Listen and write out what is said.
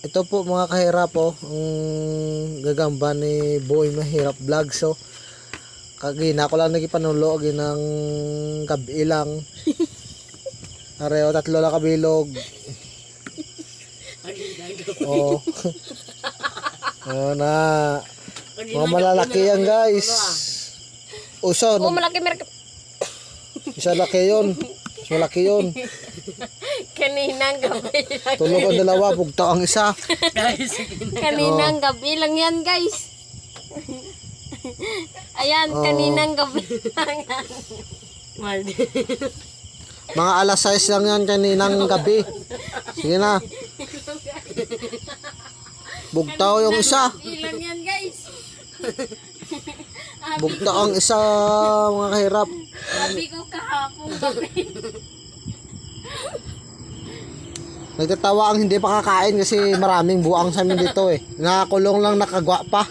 Ito po mga kahirap po, ang gagamba ni Boy Mahirap Vlog. So, kagina ko lang nagipanulo ng gabi lang. Areo, 3 lang kabilog. Oh. Na. Mga malalaki yan guys. Uso. Oh, malaki merk. Isa laki yun. Malaki yun. Kaninang gabi lang. Tulog ang dalawa, bugta ang isa. Kaninang gabi lang yan, guys. Ayan, kaninang gabi lang yan. Mga alas 6 lang yan kaninang gabi. Sige na. Bugtaw yung isa. Ilang yan, guys. Bugta ang isa, mga kahirap. Sabi ko kahapon gabi. Nagtatawa ang hindi pa kakain kasi maraming buang sa amin dito eh. Nakakulong lang nakagwa pa.